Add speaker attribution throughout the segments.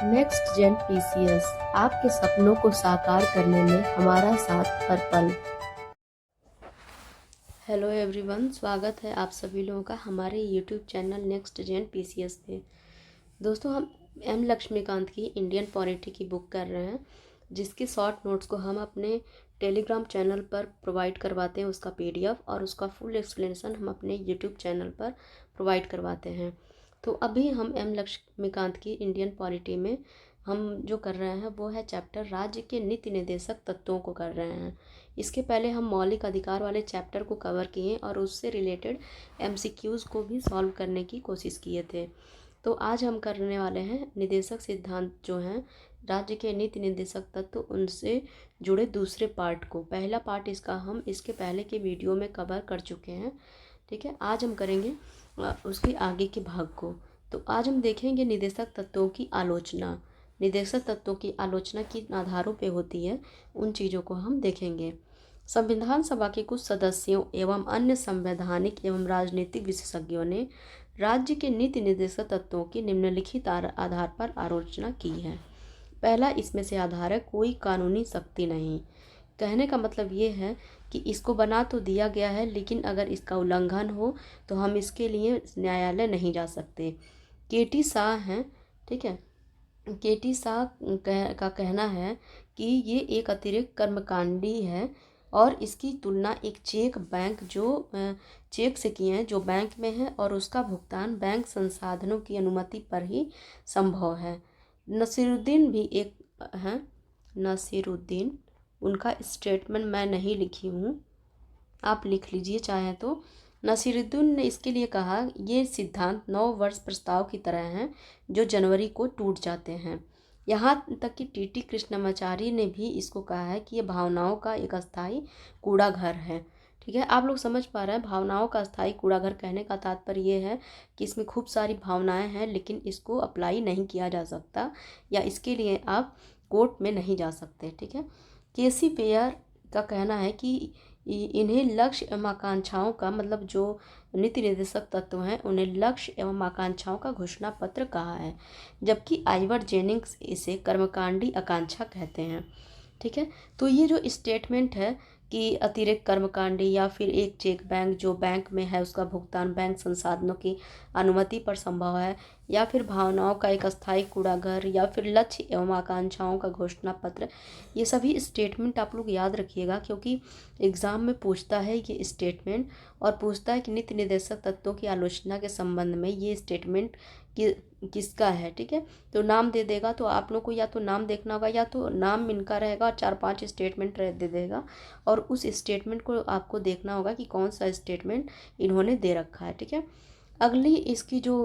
Speaker 1: Next gen PCS आपके सपनों को साकार करने में हमारा साथ हर पल। हेलो एवरीवन, स्वागत है आप सभी लोगों का हमारे YouTube channel next gen PCS पे। दोस्तों, हम एम लक्ष्मीकांत की इंडियन पॉलिटी की बुक कर रहे हैं, जिसकी शॉर्ट नोट्स को हम अपने टेलीग्राम चैनल पर प्रोवाइड करवाते हैं, उसका पीडीएफ और उसका फुल एक्सप्लेनेशन हम अपने यूट्यूब चैनल पर प्रोवाइड करवाते हैं। तो अभी हम एम लक्ष्मीकांत की इंडियन पॉलिटी में हम जो कर रहे हैं वो है चैप्टर राज्य के नीति निर्देशक तत्वों को कर रहे हैं। इसके पहले हम मौलिक अधिकार वाले चैप्टर को कवर किए और उससे रिलेटेड एमसीक्यूज़ को भी सॉल्व करने की कोशिश किए थे। तो आज हम करने वाले हैं निदेशक सिद्धांत जो हैं राज्य के नीति निर्देशक तत्व, उनसे जुड़े दूसरे पार्ट को। पहला पार्ट इसका हम इसके पहले के वीडियो में कवर कर चुके हैं, ठीक है। आज हम करेंगे उसके आगे के भाग को। तो आज हम देखेंगे निदेशक तत्वों की आलोचना। निदेशक तत्वों की आलोचना किन आधारों पे होती है, उन चीज़ों को हम देखेंगे। संविधान सभा के कुछ सदस्यों एवं अन्य संवैधानिक एवं राजनीतिक विशेषज्ञों ने राज्य के नीति निर्देशक तत्वों की निम्नलिखित आधार पर आलोचना की है। पहला इसमें से आधार है कोई कानूनी सख्ती नहीं। कहने का मतलब ये है कि इसको बना तो दिया गया है, लेकिन अगर इसका उल्लंघन हो तो हम इसके लिए न्यायालय नहीं जा सकते। केटी शाह हैं, ठीक है। केटी शाह का कहना है कि ये एक अतिरिक्त कर्मकांडी है और इसकी तुलना एक चेक बैंक जो चेक से किए हैं जो बैंक में है और उसका भुगतान बैंक संसाधनों की अनुमति पर ही संभव है। नसीरुद्दीन भी एक हैं, नसीरुद्दीन, उनका स्टेटमेंट मैं नहीं लिखी हूँ, आप लिख लीजिए चाहें तो। नसीरुद्दीन ने इसके लिए कहा, ये सिद्धांत 9 वर्ष प्रस्ताव की तरह हैं जो जनवरी को टूट जाते हैं। यहाँ तक कि टीटी कृष्णमाचारी ने भी इसको कहा है कि ये भावनाओं का एक अस्थायी कूड़ा घर है, ठीक है। आप लोग समझ पा रहे हैं, भावनाओं का अस्थायी कूड़ा घर कहने का तात्पर्य ये है कि इसमें खूब सारी भावनाएं हैं, लेकिन इसको अप्लाई नहीं किया जा सकता या इसके लिए आप कोर्ट में नहीं जा सकते, ठीक है। केसी पेयर का कहना है कि इन्हें लक्ष्य एवं आकांक्षाओं का, मतलब जो नीति निर्देशक तत्व हैं उन्हें लक्ष्य एवं आकांक्षाओं का घोषणा पत्र कहा है, जबकि आइवर जेनिंग्स इसे कर्मकांडी आकांक्षा कहते हैं, ठीक है। तो ये जो स्टेटमेंट है कि अतिरिक्त कर्मकांडी या फिर एक चेक बैंक जो बैंक में है उसका भुगतान बैंक संसाधनों की अनुमति पर संभव है, या फिर भावनाओं का एक अस्थायी कूड़ाघर, या फिर लक्ष्य एवं आकांक्षाओं का घोषणा पत्र, ये सभी स्टेटमेंट आप लोग याद रखिएगा, क्योंकि एग्ज़ाम में पूछता है ये स्टेटमेंट और पूछता है कि नीति निर्देशक तत्वों की आलोचना के संबंध में ये स्टेटमेंट किसका है, ठीक है। तो नाम दे देगा, तो आप लोग को या तो नाम देखना होगा या तो नाम इनका रहेगा और 4-5 स्टेटमेंट दे देगा और उस स्टेटमेंट को आपको देखना होगा कि कौन सा स्टेटमेंट इन्होंने दे रखा है, ठीक है। अगली इसकी जो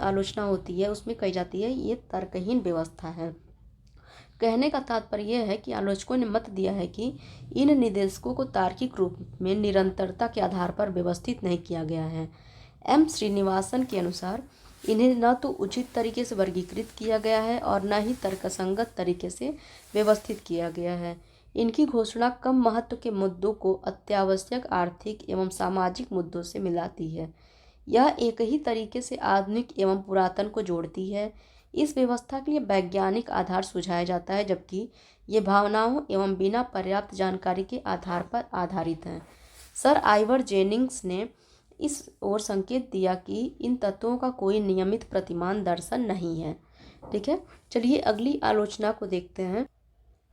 Speaker 1: आलोचना होती है उसमें कही जाती है ये तर्कहीन व्यवस्था है। कहने का तात्पर्य यह है कि आलोचकों ने मत दिया है कि इन निर्देशकों को तार्किक रूप में निरंतरता के आधार पर व्यवस्थित नहीं किया गया है। एम श्रीनिवासन के अनुसार इन्हें न तो उचित तरीके से वर्गीकृत किया गया है और न ही तर्कसंगत तरीके से व्यवस्थित किया गया है। इनकी घोषणा कम महत्व के मुद्दों को अत्यावश्यक आर्थिक एवं सामाजिक मुद्दों से मिलाती है। यह एक ही तरीके से आधुनिक एवं पुरातन को जोड़ती है। इस व्यवस्था के लिए वैज्ञानिक आधार सुझाया जाता है, जबकि ये भावनाओं एवं बिना पर्याप्त जानकारी के आधार पर आधारित हैं। सर आइवर जेनिंग्स ने इस ओर संकेत दिया कि इन तत्वों का कोई नियमित प्रतिमान दर्शन नहीं है, ठीक है। चलिए अगली आलोचना को देखते हैं।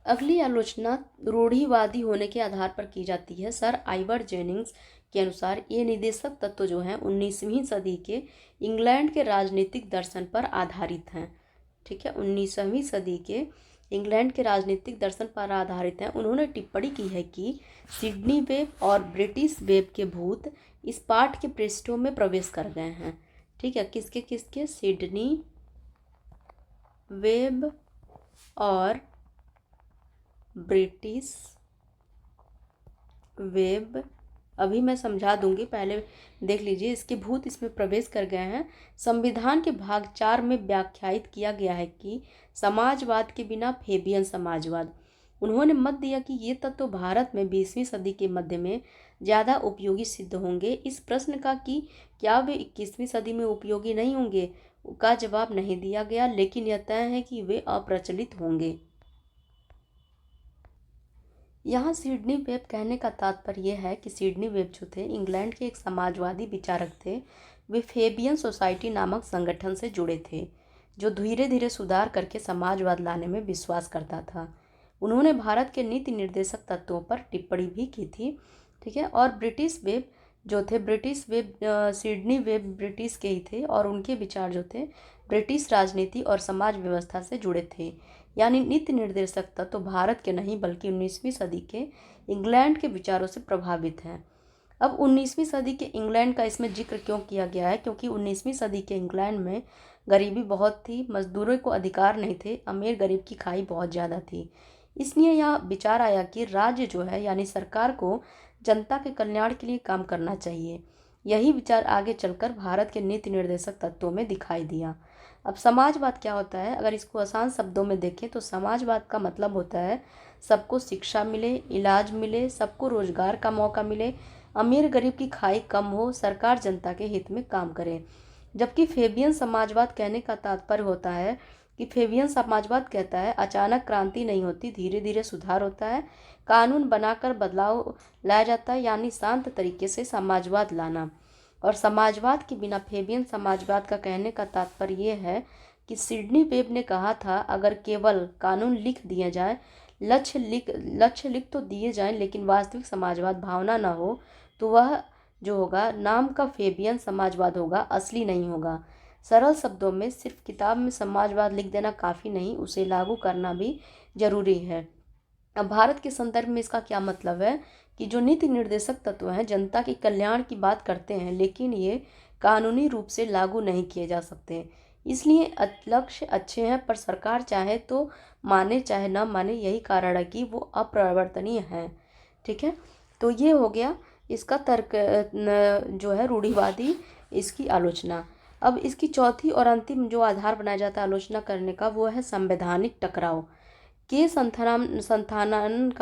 Speaker 1: अगली आलोचना रूढ़िवादी होने के आधार पर की जाती है। सर आइवर जेनिंग्स के अनुसार ये निदेशक तत्व जो हैं 19वीं सदी के इंग्लैंड के राजनीतिक दर्शन पर आधारित हैं, ठीक है। 19वीं सदी के इंग्लैंड के राजनीतिक दर्शन पर आधारित हैं। उन्होंने टिप्पणी की है कि सिडनी वेब और ब्रिटिश वेब के भूत इस पाठ के पृष्ठों में प्रवेश कर गए हैं, ठीक है। किसके किसके? सिडनी वेब और ब्रिटिश वेब, अभी मैं समझा दूंगी, पहले देख लीजिए। इसके भूत इसमें प्रवेश कर गए हैं। संविधान के भाग 4 में व्याख्यायित किया गया है कि समाजवाद के बिना फेबियन समाजवाद। उन्होंने मत दिया कि ये तत्व भारत में 20वीं सदी के मध्य में ज़्यादा उपयोगी सिद्ध होंगे। इस प्रश्न का कि क्या वे 21वीं सदी में उपयोगी नहीं होंगे, का जवाब नहीं दिया गया, लेकिन यह तय है कि वे अप्रचलित होंगे। यहाँ सिडनी वेब कहने का तात्पर्य यह है कि सिडनी वेब जो थे इंग्लैंड के एक समाजवादी विचारक थे। वे फेबियन सोसाइटी नामक संगठन से जुड़े थे, जो धीरे धीरे सुधार करके समाजवाद लाने में विश्वास करता था। उन्होंने भारत के नीति निर्देशक तत्वों पर टिप्पणी भी की थी। ठीक है। और ब्रिटिश वेब जो थे, British web Sydney web British के ही थे और उनके विचार जो थे ब्रिटिश राजनीति और समाज व्यवस्था से जुड़े थे। यानी नीति निर्देशक तत्व तो भारत के नहीं बल्कि 19वीं सदी के इंग्लैंड के विचारों से प्रभावित हैं। अब 19वीं सदी के इंग्लैंड का इसमें जिक्र क्यों किया गया है? क्योंकि 19वीं सदी के इंग्लैंड में गरीबी बहुत थी, मजदूरों को अधिकार नहीं थे, अमीर गरीब की खाई बहुत ज़्यादा थी। इसलिए यह विचार आया कि राज्य जो है यानी सरकार को जनता के कल्याण के लिए काम करना चाहिए। यही विचार आगे चलकर भारत के नीति निर्देशक तत्वों में दिखाई दिया। अब समाजवाद क्या होता है? अगर इसको आसान शब्दों में देखें तो समाजवाद का मतलब होता है सबको शिक्षा मिले, इलाज मिले, सबको रोजगार का मौका मिले, अमीर गरीब की खाई कम हो, सरकार जनता के हित में काम करे। जबकि फेबियन समाजवाद कहने का तात्पर्य होता है कि फेबियन समाजवाद कहता है अचानक क्रांति नहीं होती, धीरे धीरे सुधार होता है, कानून बनाकर बदलाव लाया जाता है, यानी शांत तरीके से समाजवाद लाना। और समाजवाद के बिना फेबियन समाजवाद का कहने का तात्पर्य ये है कि सिडनी वेब ने कहा था अगर केवल कानून लिख दिए जाए, लक्ष्य लिख तो दिए जाएं, लेकिन वास्तविक समाजवाद भावना ना हो तो वह जो होगा नाम का फेबियन समाजवाद होगा, असली नहीं होगा। सरल शब्दों में सिर्फ किताब में समाजवाद लिख देना काफ़ी नहीं, उसे लागू करना भी जरूरी है। अब भारत के संदर्भ में इसका क्या मतलब है कि जो नीति निर्देशक तत्व हैं जनता के कल्याण की बात करते हैं, लेकिन ये कानूनी रूप से लागू नहीं किए जा सकते। इसलिए लक्ष्य अच्छे हैं पर सरकार चाहे तो माने चाहे न माने, यही कारण है कि वो अपरिवर्तनीय है। ठीक है। तो ये हो गया इसका तर्क जो है रूढ़िवादी इसकी आलोचना। अब इसकी चौथी और अंतिम जो आधार बनाया जाता है आलोचना करने का वो है संवैधानिक टकराव के संथानम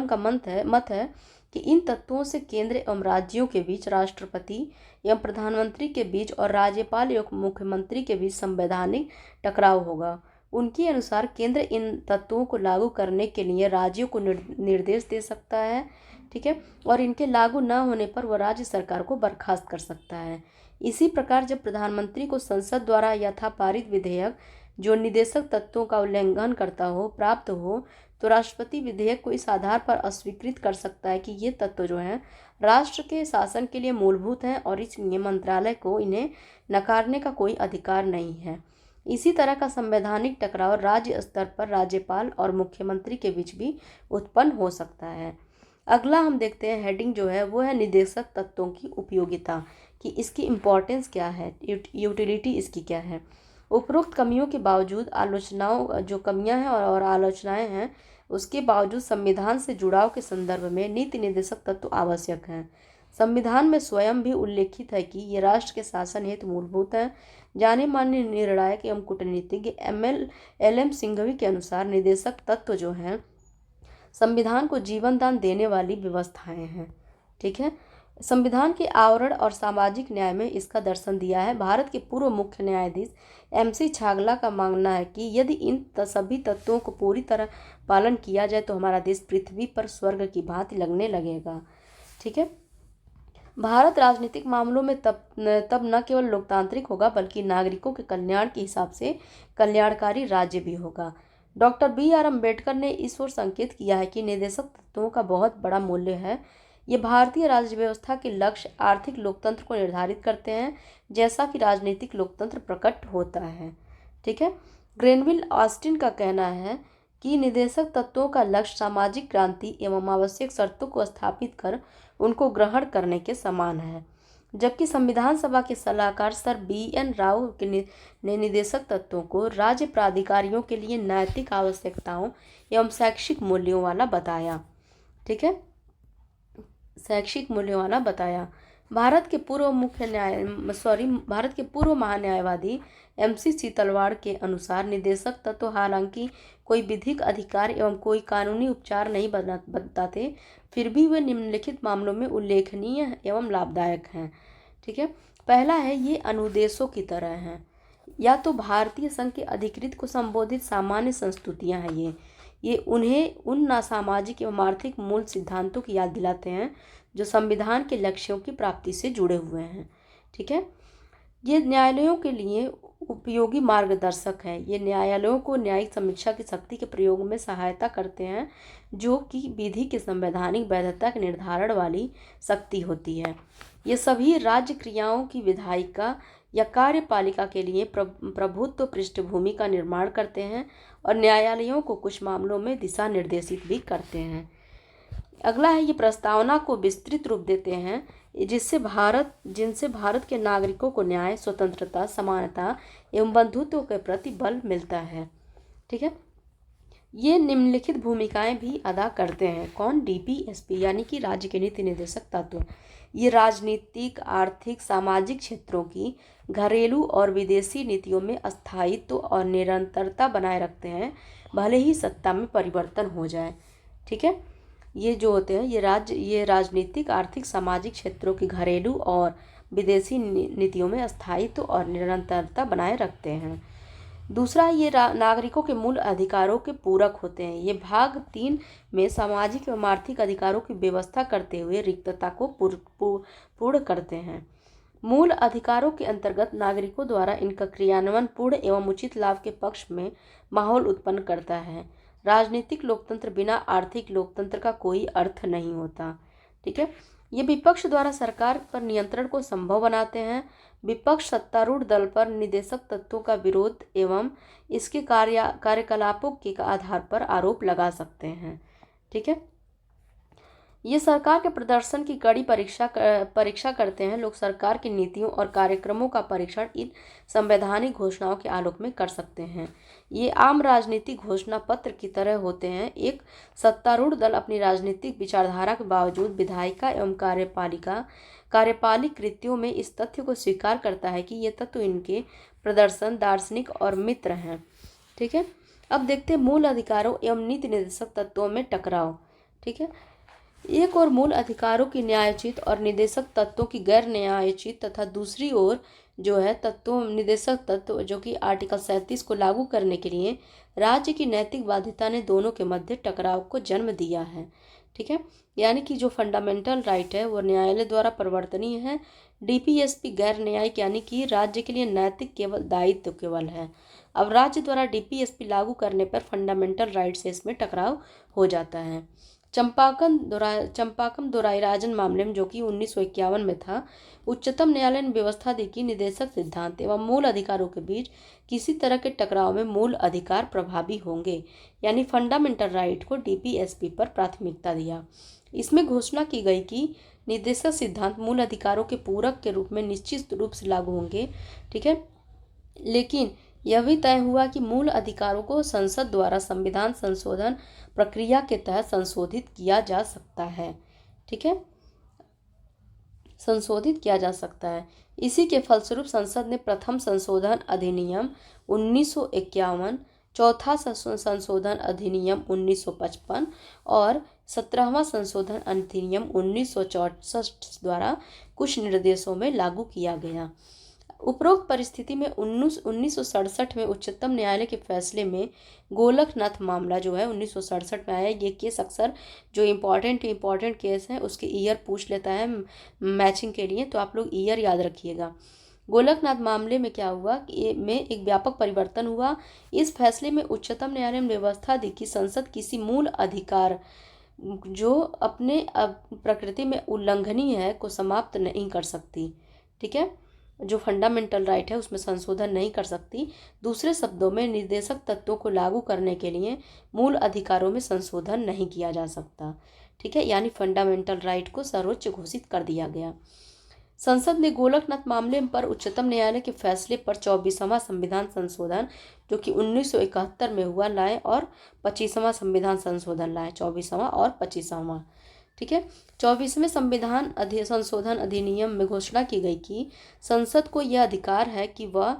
Speaker 1: का मत है कि इन तत्वों से केंद्र एवं राज्यों के बीच, राष्ट्रपति एवं प्रधानमंत्री के बीच और राज्यपाल एवं मुख्यमंत्री के बीच संवैधानिक टकराव होगा। उनके अनुसार केंद्र इन तत्वों को लागू करने के लिए राज्यों को निर्देश दे सकता है। ठीक है। और इनके लागू न होने पर वह राज्य सरकार को बर्खास्त कर सकता है। इसी प्रकार जब प्रधानमंत्री को संसद द्वारा यथा पारित विधेयक जो निदेशक तत्वों का उल्लंघन करता हो प्राप्त हो, तो राष्ट्रपति विधेयक को इस आधार पर अस्वीकृत कर सकता है कि ये तत्व जो हैं राष्ट्र के शासन के लिए मूलभूत हैं और इसलिए मंत्रालय को इन्हें नकारने का कोई अधिकार नहीं है। इसी तरह का संवैधानिक टकराव राज्य स्तर पर राज्यपाल और मुख्यमंत्री के बीच भी उत्पन्न हो सकता है। अगला हम देखते हैं हेडिंग जो है वो है निदेशक तत्वों की उपयोगिता, कि इसकी इम्पोर्टेंस क्या है, यूटिलिटी इसकी क्या है। उपरोक्त कमियों के बावजूद आलोचनाओं जो कमियां हैं और आलोचनाएं हैं उसके बावजूद संविधान से जुड़ाव के संदर्भ में नीति निर्देशक तत्व आवश्यक हैं। संविधान में स्वयं भी उल्लेखित है कि ये राष्ट्र के शासन हेतु मूलभूत है। जाने माने निर्णायक एवं कूटनीतिज्ञ एल एम सिंघवी के अनुसार निदेशक तत्व जो हैं संविधान को जीवन दान देने वाली व्यवस्थाएं हैं। ठीक है। संविधान के आवरण और सामाजिक न्याय में इसका दर्शन दिया है। भारत के पूर्व मुख्य न्यायाधीश MC छागला का मानना है कि यदि इन सभी तत्वों को पूरी तरह पालन किया जाए तो हमारा देश पृथ्वी पर स्वर्ग की भांति लगने लगेगा। ठीक है। भारत राजनीतिक मामलों में तब न केवल लोकतांत्रिक होगा बल्कि नागरिकों के कल्याण के हिसाब से कल्याणकारी राज्य भी होगा। डॉक्टर BR अम्बेडकर ने इस ओर संकेत किया है कि निदेशक तत्वों का बहुत बड़ा मूल्य है। ये भारतीय राज्य व्यवस्था के लक्ष्य आर्थिक लोकतंत्र को निर्धारित करते हैं, जैसा कि राजनीतिक लोकतंत्र प्रकट होता है। ठीक है। ग्रेनविल ऑस्टिन का कहना है कि निदेशक तत्वों का लक्ष्य सामाजिक क्रांति एवं आवश्यक शर्तों को स्थापित कर उनको ग्रहण करने के समान है। जबकि संविधान सभा के सलाहकार सर BN राव ने निदेशक तत्वों को राज्य प्राधिकारियों के लिए नैतिक आवश्यकताओं एवं शैक्षिक मूल्यों वाला बताया। ठीक है। शैक्षिक मूल्यों वाला बताया। भारत के पूर्व महान्यायवादी MC सीतलवाड़ के अनुसार निदेशक तत्व हालांकि कोई विधिक अधिकार एवं कोई कानूनी उपचार नहीं बताते, फिर भी वे निम्नलिखित मामलों में उल्लेखनीय एवं लाभदायक हैं। ठीक है। पहला है ये अनुदेशों की तरह हैं। या तो भारतीय संघ के अधिकृत को संबोधित सामान्य संस्तुतियाँ हैं ये उन्हें उन सामाजिक एवं आर्थिक मूल सिद्धांतों की याद दिलाते हैं जो संविधान के लक्ष्यों की प्राप्ति से जुड़े हुए हैं। ठीक है, ये न्यायालयों के लिए उपयोगी मार्गदर्शक है। ये न्यायालयों को न्यायिक समीक्षा की शक्ति के प्रयोग में सहायता करते हैं, जो कि विधि की संवैधानिक वैधता के निर्धारण वाली शक्ति होती है। ये सभी राज्य क्रियाओं की विधायिका या कार्यपालिका के लिए प्रभुत्व पृष्ठभूमि का निर्माण करते हैं और न्यायालयों को कुछ मामलों में दिशा निर्देशित भी करते हैं। अगला है, ये प्रस्तावना को विस्तृत रूप देते हैं जिनसे भारत के नागरिकों को न्याय, स्वतंत्रता, समानता एवं बंधुत्व के प्रति बल मिलता है। ठीक है, ये निम्नलिखित भूमिकाएं भी अदा करते हैं। कौन? डीपीएसपी यानी कि राज्य के नीति निर्देशक तत्व। ये राजनीतिक, आर्थिक, सामाजिक क्षेत्रों की घरेलू और विदेशी नीतियों में स्थायित्व और निरंतरता बनाए रखते हैं, भले ही सत्ता में परिवर्तन हो जाए। ठीक है, ये जो होते हैं ये राजनीतिक, आर्थिक, सामाजिक क्षेत्रों की घरेलू और विदेशी नीतियों में स्थायित्व और निरंतरता बनाए रखते हैं। दूसरा, ये नागरिकों के मूल अधिकारों के पूरक होते हैं। ये भाग 3 में सामाजिक एवं आर्थिक अधिकारों की व्यवस्था करते हुए रिक्तता को पूर्ण करते हैं। मूल अधिकारों के अंतर्गत नागरिकों द्वारा इनका क्रियान्वयन पूर्ण एवं उचित लाभ के पक्ष में माहौल उत्पन्न करता है। राजनीतिक लोकतंत्र बिना आर्थिक लोकतंत्र का कोई अर्थ नहीं होता। ठीक है, ये विपक्ष द्वारा सरकार पर नियंत्रण को संभव बनाते हैं। विपक्ष सत्तारूढ़ दल पर निदेशक तत्वों का विरोध एवं इसके कार्यकलापों के आधार पर आरोप लगा सकते हैं। ठीक है, ये सरकार के प्रदर्शन की कड़ी परीक्षा करते हैं। लोग सरकार की नीतियों और कार्यक्रमों का परीक्षण इन संवैधानिक घोषणाओं के आलोक में कर सकते हैं। ये आम राजनीतिक घोषणा पत्र की तरह होते हैं। एक सत्तारूढ़ दल अपनी राजनीतिक विचारधारा के बावजूद विधायिका एवं कार्यपालिक कृत्यों में इस तथ्य को स्वीकार करता है कि ये तत्व इनके प्रदर्शन, दार्शनिक और मित्र हैं। ठीक है, अब देखते हैं मूल अधिकारों एवं नीति निर्देशक तत्वों में टकराव। ठीक है, एक और मूल अधिकारों की न्यायोचित और निदेशक तत्वों की गैर न्यायोचित तथा दूसरी ओर जो है निदेशक तत्व जो कि आर्टिकल 37 को लागू करने के लिए राज्य की नैतिक बाध्यता ने दोनों के मध्य टकराव को जन्म दिया है। ठीक है, यानी कि जो फंडामेंटल राइट है वो न्यायालय द्वारा परिवर्तनीय है। डीपीएसपी गैर न्यायिक यानी कि राज्य के लिए नैतिक दायित्व केवल है। अब राज्य द्वारा डीपीएसपी लागू करने पर फंडामेंटल राइट से इसमें टकराव हो जाता है। चंपाकम दोराईराजन मामले में जो कि 1951 में था, उच्चतम न्यायालय ने व्यवस्था दी कि निदेशक सिद्धांत एवं मूल अधिकारों के बीच किसी तरह के टकराव में मूल अधिकार प्रभावी होंगे, यानी फंडामेंटल राइट को डीपीएसपी पर प्राथमिकता दिया। इसमें घोषणा की गई कि निदेशक सिद्धांत मूल अधिकारों के पूरक के रूप में निश्चित रूप से लागू होंगे। ठीक है, लेकिन यह भी तय हुआ कि मूल अधिकारों को संसद द्वारा संविधान संशोधन प्रक्रिया के तहत संशोधित किया जा सकता है। ठीक है, संशोधित किया जा सकता है। इसी के फलस्वरूप संसद ने प्रथम संशोधन अधिनियम 1951, चौथा संशोधन अधिनियम 1955 और 17वां संशोधन अधिनियम 1964 द्वारा कुछ निर्देशों में लागू किया गया। उपरोक्त परिस्थिति में 1967 में उच्चतम न्यायालय के फैसले में गोलकनाथ मामला जो है 1967 में आया। ये केस अक्सर जो इम्पॉर्टेंट केस है उसके ईयर पूछ लेता है मैचिंग के लिए, तो आप लोग ईयर याद रखिएगा। गोलकनाथ मामले में क्या हुआ कि में एक व्यापक परिवर्तन हुआ। इस फैसले में उच्चतम न्यायालय ने व्यवस्था दी कि संसद किसी मूल अधिकार जो अपने प्रकृति में उल्लंघनीय है को समाप्त नहीं कर सकती। ठीक है, जो फंडामेंटल राइट है उसमें संशोधन नहीं कर सकती। दूसरे शब्दों में निर्देशक तत्वों को लागू करने के लिए मूल अधिकारों में संशोधन नहीं किया जा सकता। ठीक है, यानी फंडामेंटल राइट को सर्वोच्च घोषित कर दिया गया। संसद ने गोलकनाथ मामले पर उच्चतम न्यायालय के फैसले पर 24वां संविधान संशोधन जो कि 1971 में हुआ लाए और 25वां संविधान संशोधन लाए, 24वां और 25वां। ठीक है, 24वें संविधान संशोधन अधिनियम में घोषणा की गई कि संसद को यह अधिकार है कि वह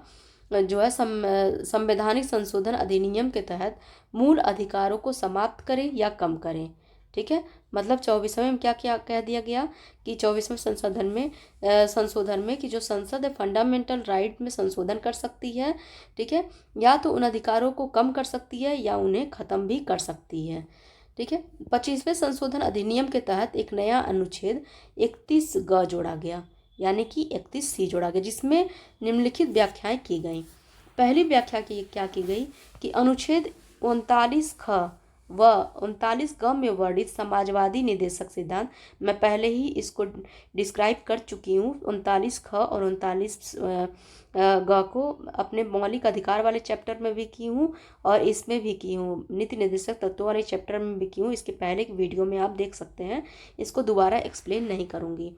Speaker 1: जो है संवैधानिक संशोधन अधिनियम के तहत मूल अधिकारों को समाप्त करे या कम करे। ठीक है, मतलब 24वें में क्या क्या कह दिया गया कि 24वें संशोधन में कि जो संसद है फंडामेंटल राइट में संशोधन कर सकती है, ठीक है, या तो उन अधिकारों को कम कर सकती है या उन्हें ख़त्म भी कर सकती है। ठीक है, 25वें संशोधन अधिनियम के तहत एक नया अनुच्छेद 31 ग जोड़ा गया, यानी कि 31 सी जोड़ा गया, जिसमें निम्नलिखित व्याख्याएं की गई। पहली व्याख्या की क्या की गई कि अनुच्छेद 39 ख व 39 ग में वर्णित समाजवादी निदेशक सिद्धांत, मैं पहले ही इसको डिस्क्राइब कर चुकी हूँ। 39 ख और 39 ग को अपने मौलिक अधिकार वाले चैप्टर में भी की हूँ और इसमें भी की हूँ, नीति निर्देशक तत्वों वाले चैप्टर में भी की हूँ। इसके पहले की वीडियो में आप देख सकते हैं, इसको दोबारा एक्सप्लेन नहीं करूँगी।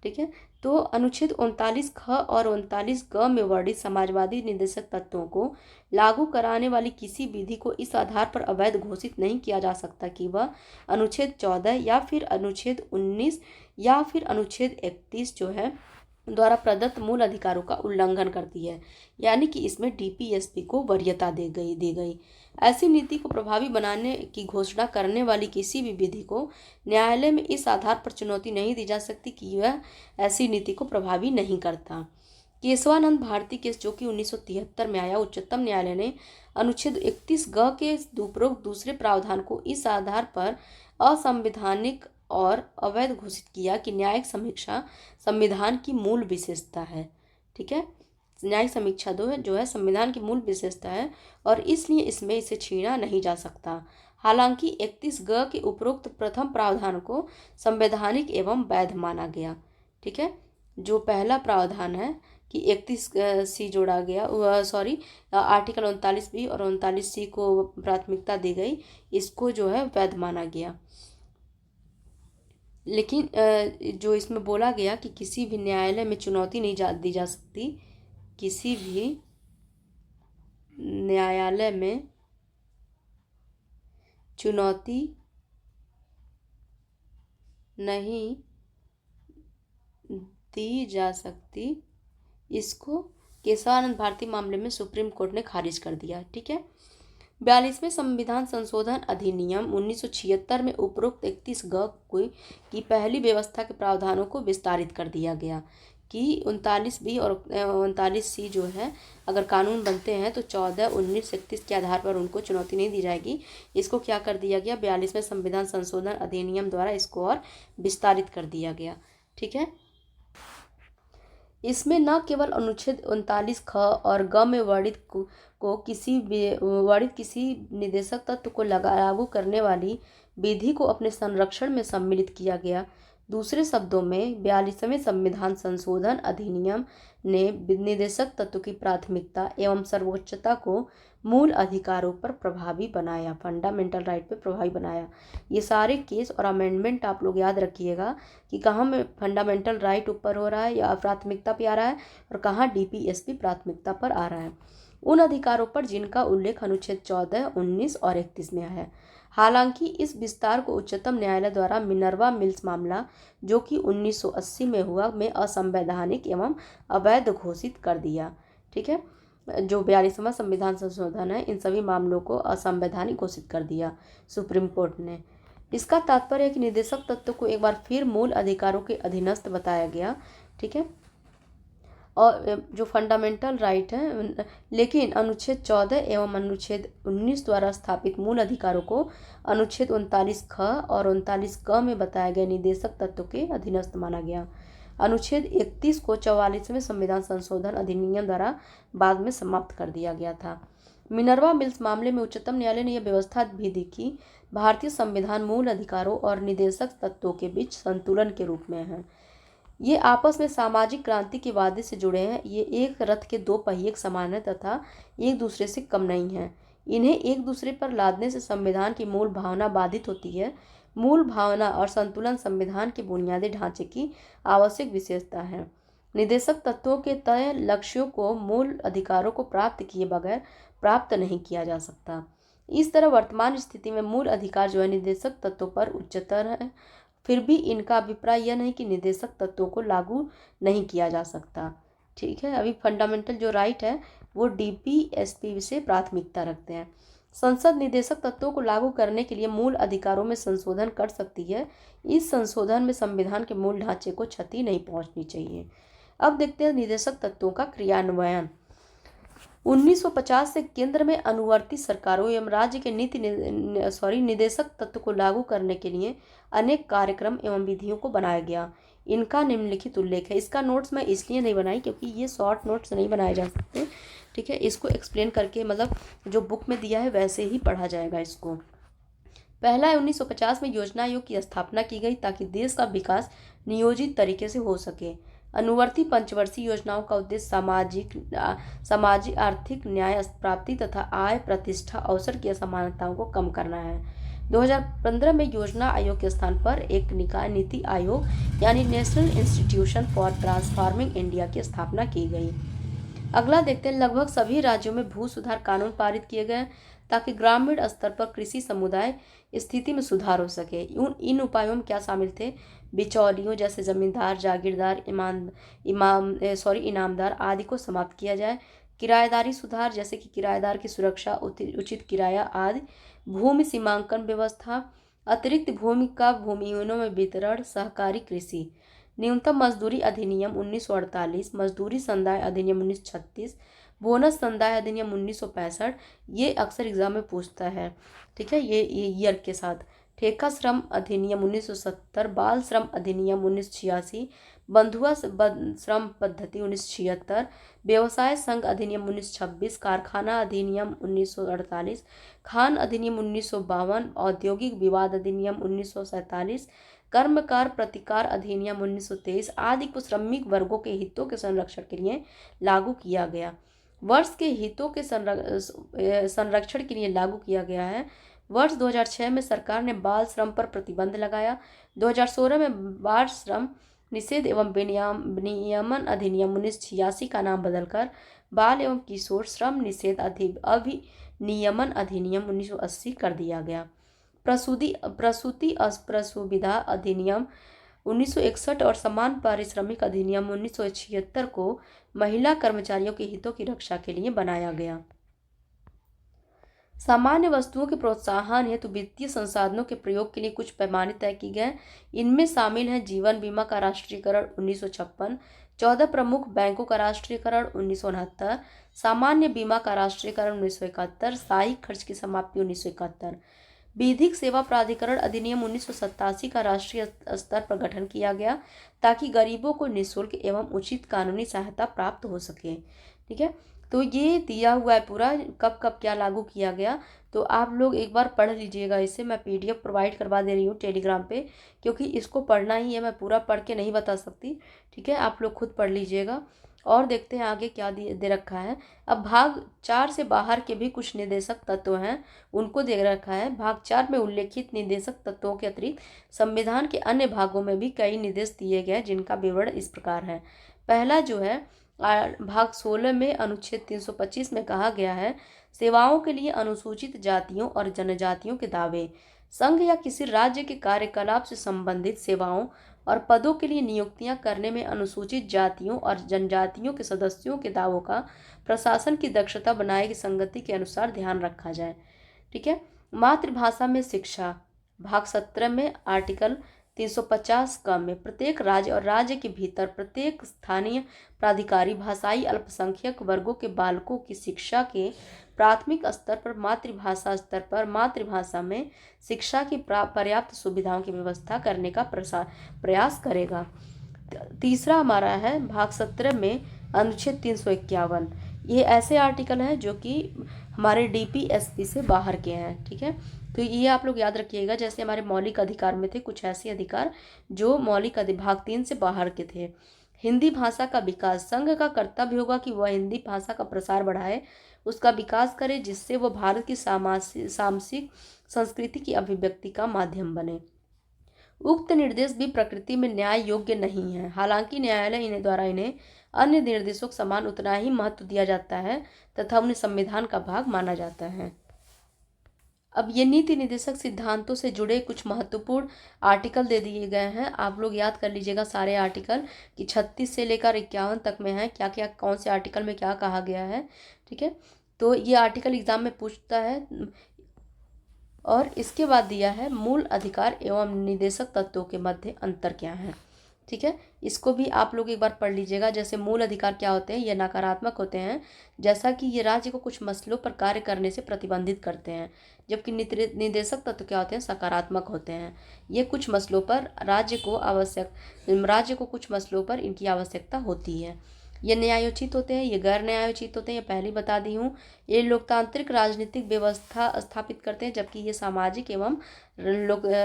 Speaker 1: ठीक है, तो अनुच्छेद 39 ख और 39 ग में वर्णित समाजवादी निदेशक तत्वों को लागू कराने वाली किसी विधि को इस आधार पर अवैध घोषित नहीं किया जा सकता कि वह अनुच्छेद 14 या फिर अनुच्छेद 19 या फिर अनुच्छेद 31 जो है द्वारा प्रदत्त मूल अधिकारों का उल्लंघन करती है, यानी कि इसमें डीपीएसपी को वरीयता दी गई। ऐसी नीति को प्रभावी बनाने की घोषणा करने वाली किसी भी विधि को न्यायालय में इस आधार पर चुनौती नहीं दी जा सकती कि वह ऐसी नीति को प्रभावी नहीं करता। केशवानंद भारती केस जो कि 1973 में आया, उच्चतम न्यायालय ने अनुच्छेद 31 ग के उपरोक्त दूसरे प्रावधान को इस आधार पर असंवैधानिक और अवैध घोषित किया कि न्यायिक समीक्षा संविधान की मूल विशेषता है। ठीक है, न्यायिक समीक्षा जो है संविधान की मूल विशेषता है और इसलिए इसमें इसे छीना नहीं जा सकता। हालांकि 31 ग के उपरोक्त प्रथम प्रावधान को संवैधानिक एवं वैध माना गया। ठीक है, जो पहला प्रावधान है कि 31 सी जोड़ा गया, आर्टिकल 39 बी और 39 सी को प्राथमिकता दी गई, इसको जो है वैध माना गया। लेकिन जो इसमें बोला गया कि किसी भी न्यायालय में चुनौती नहीं दी जा सकती, किसी भी न्यायालय में चुनौती नहीं दी जा सकती, इसको केशवानंद भारती मामले में सुप्रीम कोर्ट ने खारिज कर दिया। ठीक है, 42वें संविधान संशोधन अधिनियम 1976 में उपरोक्त 31 ग की पहली व्यवस्था के प्रावधानों को विस्तारित कर दिया गया कि 39 बी और 39 सी जो है अगर कानून बनते हैं तो 14, 19, 31 के आधार पर उनको चुनौती नहीं दी जाएगी। इसको क्या कर दिया गया, 42वें संविधान संशोधन अधिनियम द्वारा इसको और विस्तारित कर दिया गया। ठीक है, इसमें न केवल अनुच्छेद 39 ख और ग में वर्णित किसी निदेशक तत्व को लागू करने वाली विधि को अपने संरक्षण में सम्मिलित किया गया। दूसरे शब्दों में 42वें संविधान संशोधन अधिनियम ने निदेशक तत्व की प्राथमिकता एवं सर्वोच्चता को मूल अधिकारों पर प्रभावी बनाया, फंडामेंटल राइट पे प्रभावी बनाया। ये सारे केस और अमेंडमेंट आप लोग याद रखिएगा कि कहाँ में फंडामेंटल राइट ऊपर हो रहा है या प्राथमिकता पे आ रहा है और कहाँ डीपीएसपी प्राथमिकता पर आ रहा है। उन अधिकारों पर जिनका उल्लेख अनुच्छेद 14, 19 और 31 में है। हालांकि इस विस्तार को उच्चतम न्यायालय द्वारा मिनर्वा मिल्स मामला जो कि 1980 में हुआ में असंवैधानिक एवं अवैध घोषित कर दिया। ठीक है, जो 42वां संविधान संशोधन है इन सभी मामलों को असंवैधानिक घोषित कर दिया सुप्रीम कोर्ट ने। इसका तात्पर्य है कि निदेशक तत्व को एक बार फिर मूल अधिकारों के अधीनस्थ बताया गया। ठीक है, और जो फंडामेंटल राइट है, लेकिन अनुच्छेद 14 एवं अनुच्छेद 19 द्वारा स्थापित मूल अधिकारों को अनुच्छेद 39 ख और 39 ग में बताए गए निदेशक तत्व के अधीनस्थ माना गया। अनुच्छेद 31 को 44वें संविधान संशोधन अधिनियम द्वारा बाद में समाप्त कर दिया गया था। मिनर्वा मिल्स मामले में उच्चतम न्यायालय ने यह व्यवस्था भी दी कि भारतीय संविधान मूल अधिकारों और निदेशक तत्वों के बीच संतुलन के रूप में है। ये आपस में सामाजिक क्रांति के वादे से जुड़े हैं। ये एक रथ के दो पहिए के समान है तथा एक दूसरे से कम नहीं है। इन्हें एक दूसरे पर लादने से संविधान की मूल भावना बाधित होती है। मूल भावना और संतुलन संविधान के बुनियादी ढांचे की आवश्यक विशेषता है। निदेशक तत्वों के तय लक्ष्यों को मूल अधिकारों को प्राप्त किए बगैर प्राप्त नहीं किया जा सकता। इस तरह वर्तमान स्थिति में मूल अधिकार जो है निदेशक तत्वों पर उच्चतर है, फिर भी इनका अभिप्राय यह नहीं कि निदेशक तत्वों को लागू नहीं किया जा सकता। ठीक है, अभी फंडामेंटल जो राइट है वो डीपीएसपी से प्राथमिकता रखते हैं। संसद निदेशक तत्वों को लागू करने के लिए मूल अधिकारों में संशोधन कर सकती है। इस संशोधन में संविधान के मूल ढांचे को क्षति नहीं पहुंचनी चाहिए। अब देखते हैं निदेशक तत्वों का क्रियान्वयन। 1950 से केंद्र में अनुवर्ती सरकारों एवं राज्य के निदेशक तत्व को लागू करने के लिए अनेक कार्यक्रम एवं विधियों को बनाया गया। इनका निम्नलिखित उल्लेख है। इसका नोट्स मैं इसलिए नहीं बनाई क्योंकि ये शॉर्ट नोट्स नहीं बनाए जा सकते, ठीक है। इसको एक्सप्लेन करके मतलब जो बुक में दिया है वैसे ही पढ़ा जाएगा इसको। पहला 1950 में योजना आयोग की स्थापना की गई ताकि देश का विकास नियोजित तरीके से हो सके। अनुवर्ती पंचवर्षीय योजनाओं का उद्देश्य सामाजिक आर्थिक न्याय प्राप्ति तथा आय प्रतिष्ठा अवसर की असमानताओं को कम करना है। 2015 में योजना आयोग के स्थान पर एक निकाय नीति आयोग यानी national institution for transforming India की स्थापना की गई। अगला देखते हैं, लगभग सभी राज्यों में भू सुधार कानून पारित किए गए ताकि ग्रामीण स्तर पर कृषि समुदाय स्थिति में सुधार हो सके। इन उपायों में क्या शामिल थे? बिचौलियों जैसे जमींदार, जागीरदार, इनामदार आदि को समाप्त किया जाए। किराएदारी सुधार जैसे कि किराएदार की सुरक्षा, उचित किराया आदि। भूमि सीमांकन व्यवस्था, अतिरिक्त भूमि का भूमिहीनों में वितरण, सहकारी कृषि। न्यूनतम मजदूरी अधिनियम 1948, मजदूरी संदाय अधिनियम 1936, बोनस संदाय अधिनियम 1965। ये अक्सर एग्जाम में पूछता है, ठीक है, ये ईयर के साथ। ठेका श्रम अधिनियम 1970, बाल श्रम अधिनियम 1986, बंधुआ श्रम पद्धति 1976, व्यवसाय संघ अधिनियम 1926, कारखाना अधिनियम 1948, खान अधिनियम 1952, औद्योगिक विवाद अधिनियम 1947, कर्मकार प्रतिकार अधिनियम 1923 आदि को श्रमिक वर्गों के हितों के संरक्षण के लिए लागू किया गया। वर्ष के हितों के संरक्षण के लिए लागू किया गया है। वर्ष 2006 में सरकार ने बाल श्रम पर प्रतिबंध लगाया। 2016 में बाल श्रम निषेध एवं विनियमन अधिनियम 1986 का नाम बदलकर बाल एवं किशोर श्रम निषेध अभिनियमन अधिनियम 1980 कर दिया गया। प्रसूति असुविधा अधिनियम 1961 और समान पारिश्रमिक अधिनियम 1976 को महिला कर्मचारियों के हितों की रक्षा के लिए बनाया गया। सामान्य वस्तुओं के प्रोत्साहन हेतु वित्तीय संसाधनों के प्रयोग के लिए कुछ पैमाने तय किए गए। इनमें शामिल हैं जीवन बीमा का राष्ट्रीयकरण 1956, 14 प्रमुख बैंकों का राष्ट्रीयकरण 1969, सामान्य बीमा का राष्ट्रीयकरण 1971, साहित्य खर्च की समाप्ति 1971। विधिक सेवा प्राधिकरण अधिनियम 1987 का राष्ट्रीय स्तर पर गठन किया गया ताकि गरीबों को निःशुल्क एवं उचित कानूनी सहायता प्राप्त हो सके, ठीक है। तो ये दिया हुआ है पूरा कब कब क्या लागू किया गया, तो आप लोग एक बार पढ़ लीजिएगा। इसे मैं पीडीएफ प्रोवाइड करवा दे रही हूँ टेलीग्राम पे, क्योंकि इसको पढ़ना ही है, मैं पूरा पढ़ के नहीं बता सकती, ठीक है। आप लोग खुद पढ़ लीजिएगा। और देखते हैं आगे क्या दे रखा है। अब भाग 4 से बाहर के भी कुछ निदेशक तत्व हैं, उनको दे रखा है। भाग 4 में उल्लेखित निदेशक तत्वों के अतिरिक्त संविधान के अन्य भागों में भी कई निर्देश दिए गए, जिनका विवरण इस प्रकार है। पहला जो है भाग 16 में अनुच्छेद 325 में कहा गया है, सेवाओं के लिए अनुसूचित जातियों और जनजातियों के दावे। संघ या किसी राज्य के कार्यकलाप से संबंधित सेवाओं और पदों के लिए नियुक्तियां करने में अनुसूचित जातियों और जनजातियों के सदस्यों के दावों का प्रशासन की दक्षता बनाए की संगति के अनुसार ध्यान रखा जाए, ठीक है। मातृभाषा में शिक्षा, भाग 17 में आर्टिकल 350 क में प्रत्येक राज्य और राज्य के भीतर प्रत्येक स्थानीय प्राधिकारी भाषाई अल्पसंख्यक वर्गों के बालकों की शिक्षा के प्राथमिक स्तर पर मातृभाषा स्तर पर मातृभाषा में शिक्षा की पर्याप्त सुविधाओं की व्यवस्था करने का प्रयास करेगा। तीसरा हमारा है भाग 17 में अनुच्छेद 351। ये ऐसे आर्टिकल हैं जो कि हमारे डीपीएसपी से बाहर के हैं, ठीक है। तो ये आप लोग याद रखिएगा, जैसे हमारे मौलिक अधिकार में थे कुछ ऐसे अधिकार जो मौलिक भाग 3 से बाहर के थे। हिंदी भाषा का विकास, संघ का कर्तव्य होगा कि वह हिंदी भाषा का प्रसार बढ़ाए, उसका विकास करे, जिससे वह भारत की सामसिक संस्कृति की अभिव्यक्ति का माध्यम बने। उक्त निर्देश भी प्रकृति में न्याय योग्य नहीं है, हालांकि न्यायालय द्वारा इन्हें अन्य निर्देशों के समान उतना ही महत्व दिया जाता है तथा उन्हें संविधान का भाग माना जाता है। अब ये नीति निर्देशक सिद्धांतों से जुड़े कुछ महत्वपूर्ण आर्टिकल दे दिए गए हैं। आप लोग याद कर लीजिएगा सारे आर्टिकल कि 36 से लेकर 51 तक में है, क्या क्या कौन से आर्टिकल में क्या कहा गया है। ठीक है, तो ये आर्टिकल एग्जाम में पूछता है। और इसके बाद दिया है मूल अधिकार एवं निदेशक तत्वों के मध्य अंतर क्या है। ठीक है, इसको भी आप लोग एक बार पढ़ लीजिएगा। जैसे मूल अधिकार क्या होते हैं, ये नकारात्मक होते हैं, जैसा कि ये राज्य को कुछ मसलों पर कार्य करने से प्रतिबंधित करते हैं। जबकि निदेशक तत्व क्या होते हैं, सकारात्मक होते हैं। ये कुछ मसलों पर राज्य को कुछ मसलों पर इनकी आवश्यकता होती है। ये न्यायोचित होते हैं, ये गैर न्यायोचित होते हैं, ये पहले बता दी हूँ। ये लोकतांत्रिक राजनीतिक व्यवस्था स्थापित करते हैं, जबकि ये सामाजिक एवं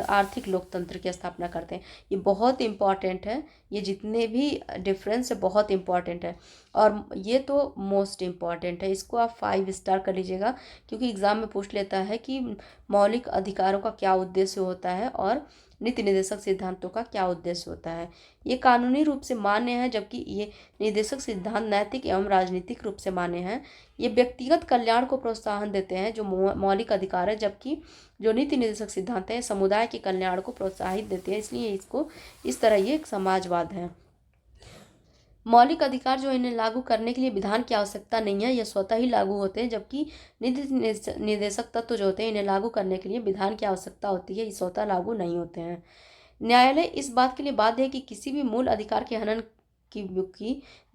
Speaker 1: आर्थिक लोकतंत्र की स्थापना करते हैं। ये बहुत इंपॉर्टेंट है, ये जितने भी डिफरेंस है बहुत इंपॉर्टेंट है। और ये तो मोस्ट इम्पॉर्टेंट है, इसको आप 5 स्टार कर लीजिएगा, क्योंकि एग्जाम में पूछ लेता है कि मौलिक अधिकारों का क्या उद्देश्य होता है और नीति निर्देशक सिद्धांतों का क्या उद्देश्य होता है। ये कानूनी रूप से मान्य है, जबकि ये निर्देशक सिद्धांत नैतिक एवं राजनीतिक रूप से मान्य हैं। ये व्यक्तिगत कल्याण को प्रोत्साहन देते हैं, जो मौलिक अधिकार है, जबकि जो नीति निर्देशक सिद्धांत है समुदाय के कल्याण को प्रोत्साहित देते हैं। इसलिए इसको इस तरह ये एक समाजवाद है। मौलिक अधिकार जो इन्हें लागू करने के लिए विधान की आवश्यकता नहीं है, यह स्वतः ही लागू होते हैं। जबकि नीति निर्देशक तत्व जो होते हैं इन्हें लागू करने के लिए विधान की आवश्यकता होती है, ये स्वतः लागू नहीं होते हैं। न्यायालय इस बात के लिए बाध्य है कि किसी भी मूल अधिकार के हनन की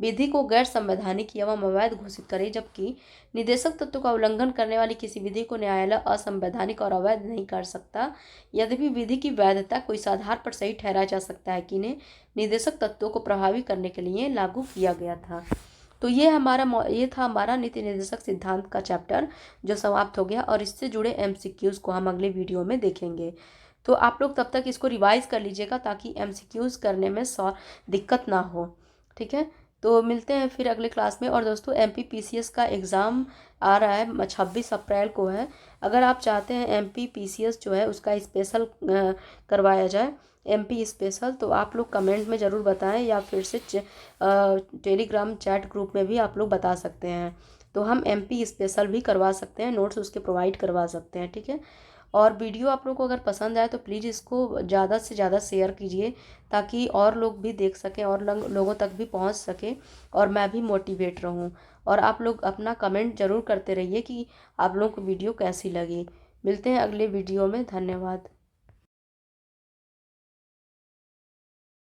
Speaker 1: विधि को गैर संवैधानिक एवं अवैध घोषित करे, जबकि निदेशक तत्व का उल्लंघन करने वाली किसी विधि को न्यायालय असंवैधानिक और अवैध नहीं कर सकता। यद्यपि विधि की वैधता को इस आधार पर सही ठहराया जा सकता है कि इन्हें निदेशक तत्वों को प्रभावी करने के लिए लागू किया गया था। तो ये था हमारा नीति निर्देशक सिद्धांत का चैप्टर जो समाप्त हो गया, और इससे जुड़े MCQs को हम अगले वीडियो में देखेंगे। तो आप लोग तब तक इसको रिवाइज कर लीजिएगा ताकि MCQs करने में दिक्कत ना हो। ठीक है, तो मिलते हैं फिर अगले क्लास में। और दोस्तों MPPCS का एग्ज़ाम आ रहा है, 26 अप्रैल को है। अगर आप चाहते हैं MPPCS जो है उसका स्पेशल करवाया जाए, MP स्पेशल, तो आप लोग कमेंट में ज़रूर बताएं, या फिर से टेलीग्राम चैट ग्रुप में भी आप लोग बता सकते हैं। तो हम MP स्पेशल भी करवा सकते हैं, नोट्स उसके प्रोवाइड करवा सकते हैं। ठीक है, और वीडियो आप लोग को अगर पसंद आए तो प्लीज़ इसको ज़्यादा से ज़्यादा शेयर कीजिए, ताकि और लोग भी देख सकें और लोगों तक भी पहुंच सके, और मैं भी मोटिवेट रहूं। और आप लोग अपना कमेंट ज़रूर करते रहिए कि आप लोगों को वीडियो कैसी लगी। मिलते हैं अगले वीडियो में, धन्यवाद।